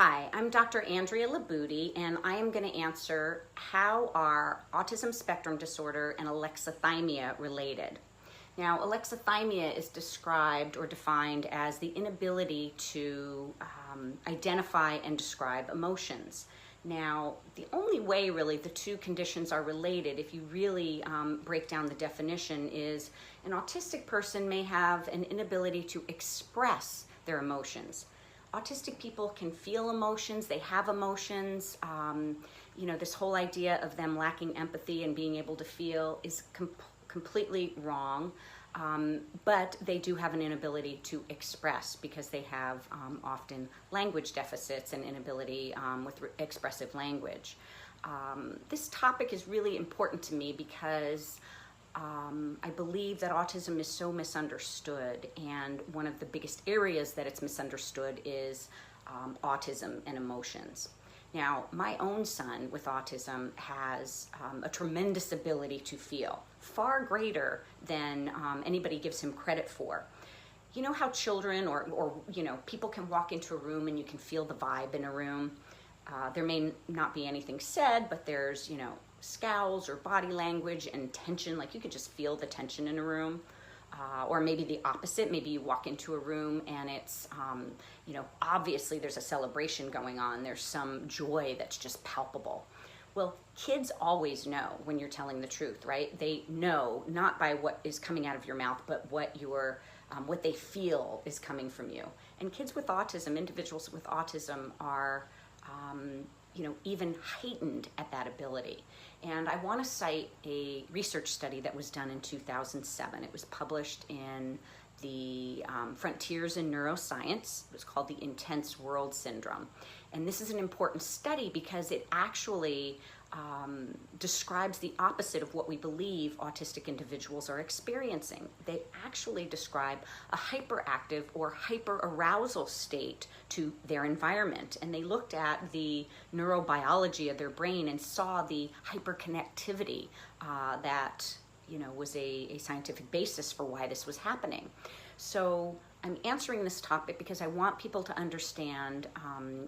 Hi, I'm Dr. Andrea Libutti, and I am going to answer how are autism spectrum disorder and alexithymia related. Now, alexithymia is described or defined as the inability to identify and describe emotions. Now, the only way really the two conditions are related, if you really break down the definition, is an autistic person may have an inability to express their emotions. Autistic people can feel emotions, they have emotions. This whole idea of them lacking empathy and being able to feel is completely wrong, but they do have an inability to express because they have often language deficits and inability with expressive language. This topic is really important to me because I believe that autism is so misunderstood, and one of the biggest areas that it's misunderstood is autism and emotions. Now, my own son with autism has a tremendous ability to feel, far greater than anybody gives him credit for. You know how children or people can walk into a room and you can feel the vibe in a room? There may not be anything said, but there's, scowls or body language and tension, like you could just feel the tension in a room. Or maybe the opposite, maybe you walk into a room and it's, obviously there's a celebration going on, there's some joy that's just palpable. Well, kids always know when you're telling the truth, right? They know not by what is coming out of your mouth, but what they feel is coming from you. And kids with autism, individuals with autism are even heightened at that ability. And I want to cite a research study that was done in 2007. It was published in the Frontiers in Neuroscience. It was called the Intense World Syndrome. And this is an important study because it actually describes the opposite of what we believe autistic individuals are experiencing. They actually describe a hyperactive or hyperarousal state to their environment. And they looked at the neurobiology of their brain and saw the hyperconnectivity that was a scientific basis for why this was happening. So I'm answering this topic because I want people to understand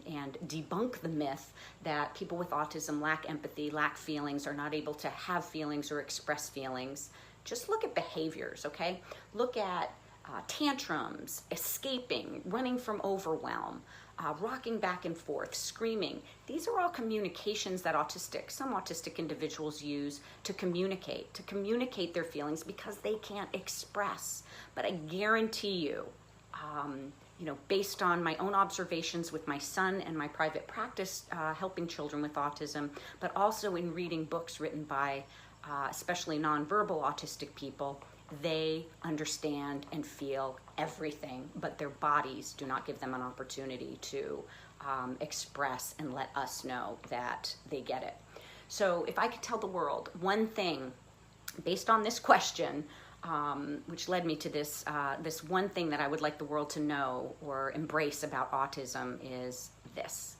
and debunk the myth that people with autism lack empathy, lack feelings, are not able to have feelings or express feelings. Just look at behaviors, okay? Look at tantrums, escaping, running from overwhelm, rocking back and forth, screaming. These are all communications that some autistic individuals use to communicate their feelings because they can't express. But I guarantee you, based on my own observations with my son and my private practice helping children with autism, but also in reading books written by especially nonverbal autistic people, they understand and feel everything, but their bodies do not give them an opportunity to express and let us know that they get it. So if I could tell the world one thing based on this question, which led me to this one thing that I would like the world to know or embrace about autism, is this: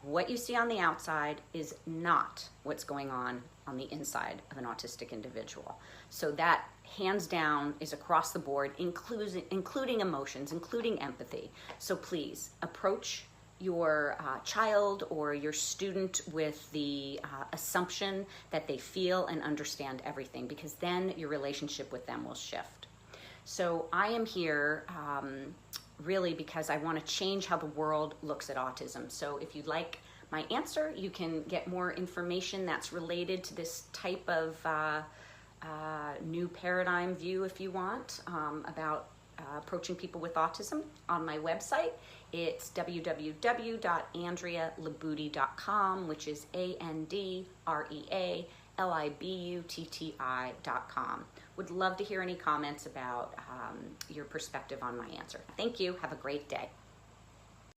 what you see on the outside is not what's going on the inside of an autistic individual. So that, hands down, is across the board, including emotions, including empathy. So please approach your child or your student with the assumption that they feel and understand everything, because then your relationship with them will shift. So I am here really because I want to change how the world looks at autism. So if you'd like my answer, you can get more information that's related to this type of new paradigm view, if you want, about approaching people with autism on my website. It's www.andrealibutti.com, which is AndreaLibutti.com. Would love to hear any comments about your perspective on my answer. Thank you. Have a great day.